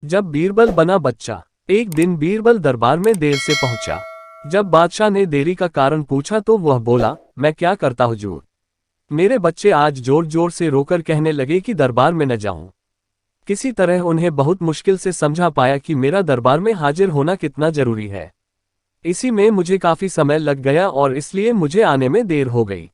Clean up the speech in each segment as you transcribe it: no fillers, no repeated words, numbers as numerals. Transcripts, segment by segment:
जब बीरबल बना बच्चा। एक दिन बीरबल दरबार में देर से पहुंचा। जब बादशाह ने देरी का कारण पूछा तो वह बोला, मैं क्या करता हुजूर। मेरे बच्चे आज जोर जोर से रोकर कहने लगे कि दरबार में न जाऊं। किसी तरह उन्हें बहुत मुश्किल से समझा पाया कि मेरा दरबार में हाजिर होना कितना जरूरी है। इसी में मुझे काफी समय लग गया और इसलिए मुझे आने में देर हो गई।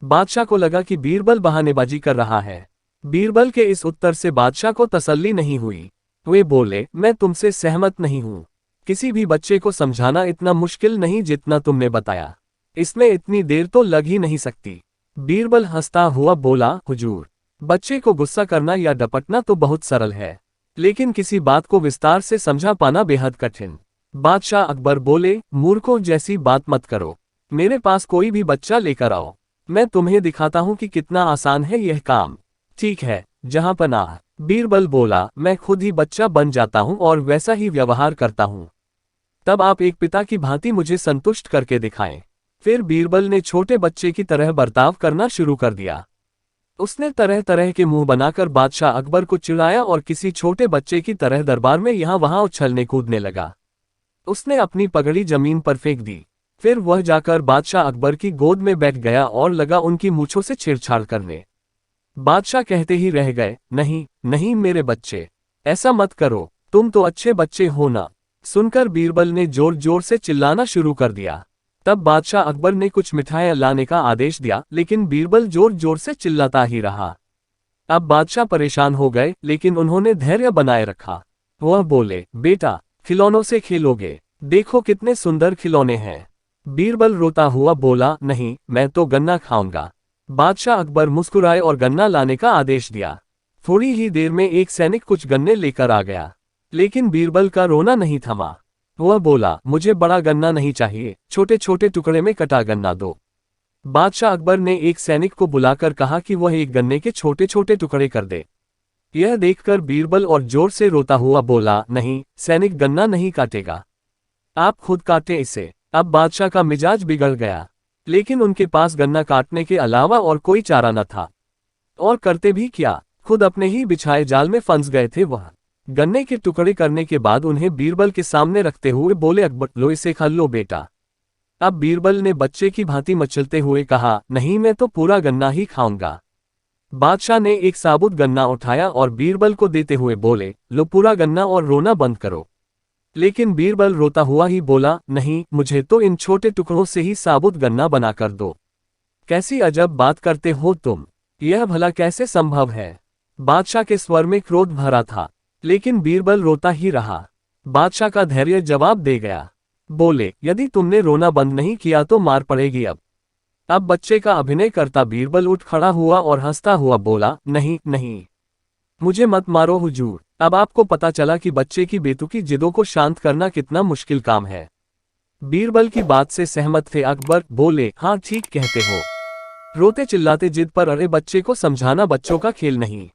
बादशाह को लगा कि बीरबल बहानेबाजी कर रहा है। बीरबल के इस उत्तर से बादशाह को तसल्ली नहीं हुई। वे बोले, मैं तुमसे सहमत नहीं हूं। किसी भी बच्चे को समझाना इतना मुश्किल नहीं जितना तुमने बताया। इसमें इतनी देर तो लग ही नहीं सकती। बीरबल हंसता हुआ बोला, हुजूर, बच्चे को गुस्सा करना या डपटना तो बहुत सरल है, लेकिन किसी बात को विस्तार से समझा पाना बेहद कठिन। बादशाह अकबर बोले, मूर्खों जैसी बात मत करो। मेरे पास कोई भी बच्चा लेकर आओ, मैं तुम्हें दिखाता हूं कि कितना आसान है यह काम। ठीक है, जहां पनाह। बीरबल बोला, मैं खुद ही बच्चा बन जाता हूं और वैसा ही व्यवहार करता हूं। तब आप एक पिता की भांति मुझे संतुष्ट करके दिखाएं। फिर बीरबल ने छोटे बच्चे की तरह बर्ताव करना शुरू कर दिया। उसने तरह तरह के मुंह बनाकर बादशाह अकबर को चिढ़ाया और किसी छोटे बच्चे की तरह दरबार में यहां वहां उछलने कूदने लगा। उसने अपनी पगड़ी जमीन पर फेंक दी। फिर वह जाकर बादशाह अकबर की गोद में बैठ गया और लगा उनकी मूंछों से छेड़छाड़ करने। बादशाह कहते ही रह गए, नहीं नहीं मेरे बच्चे, ऐसा मत करो, तुम तो अच्छे बच्चे हो ना। सुनकर बीरबल ने जोर जोर से चिल्लाना शुरू कर दिया। तब बादशाह अकबर ने कुछ मिठाइयां लाने का आदेश दिया, लेकिन बीरबल जोर जोर से चिल्लाता ही रहा। अब बादशाह परेशान हो गए, लेकिन उन्होंने धैर्य बनाए रखा। वह बोले, बेटा, खिलौनों से खेलोगे? देखो कितने सुंदर खिलौने हैं। बीरबल रोता हुआ बोला, नहीं, मैं तो गन्ना खाऊंगा। बादशाह अकबर मुस्कुराए और गन्ना लाने का आदेश दिया। थोड़ी ही देर में एक सैनिक कुछ गन्ने लेकर आ गया, लेकिन बीरबल का रोना नहीं थमा। वह बोला, मुझे बड़ा गन्ना नहीं चाहिए, छोटे छोटे टुकड़े में कटा गन्ना दो। बादशाह अकबर ने एक सैनिक को बुलाकर कहा कि वह एक गन्ने के छोटे छोटे टुकड़े कर दे। यह देखकर बीरबल और जोर से रोता हुआ बोला, नहीं, सैनिक गन्ना नहीं काटेगा, आप खुद काटें इसे। अब बादशाह का मिजाज बिगड़ गया, लेकिन उनके पास गन्ना काटने के अलावा और कोई चारा न था। और करते भी क्या, खुद अपने ही बिछाए जाल में फंस गए थे वह। गन्ने के टुकड़े करने के बाद उन्हें बीरबल के सामने रखते हुए बोले, अकबर, लो इसे खा लो बेटा। अब बीरबल ने बच्चे की भांति मचलते हुए कहा, नहीं, मैं तो पूरा गन्ना ही खाऊंगा। बादशाह ने एक साबुत गन्ना उठाया और बीरबल को देते हुए बोले, लो पूरा गन्ना और रोना बंद करो। लेकिन बीरबल रोता हुआ ही बोला, नहीं, मुझे तो इन छोटे टुकड़ों से ही साबुत गन्ना बनाकर दो। कैसी अजब बात करते हो तुम, यह भला कैसे संभव है? बादशाह के स्वर में क्रोध भरा था, लेकिन बीरबल रोता ही रहा। बादशाह का धैर्य जवाब दे गया। बोले, यदि तुमने रोना बंद नहीं किया तो मार पड़ेगी। अब बच्चे का अभिनय करता बीरबल उठ खड़ा हुआ और हंसता हुआ बोला, नहीं नहीं, मुझे मत मारो हुजूर। अब आपको पता चला कि बच्चे की बेतुकी जिदों को शांत करना कितना मुश्किल काम है। बीरबल की बात से सहमत थे अकबर। बोले, हाँ ठीक कहते हो। रोते चिल्लाते जिद पर अड़े बच्चे को समझाना बच्चों का खेल नहीं।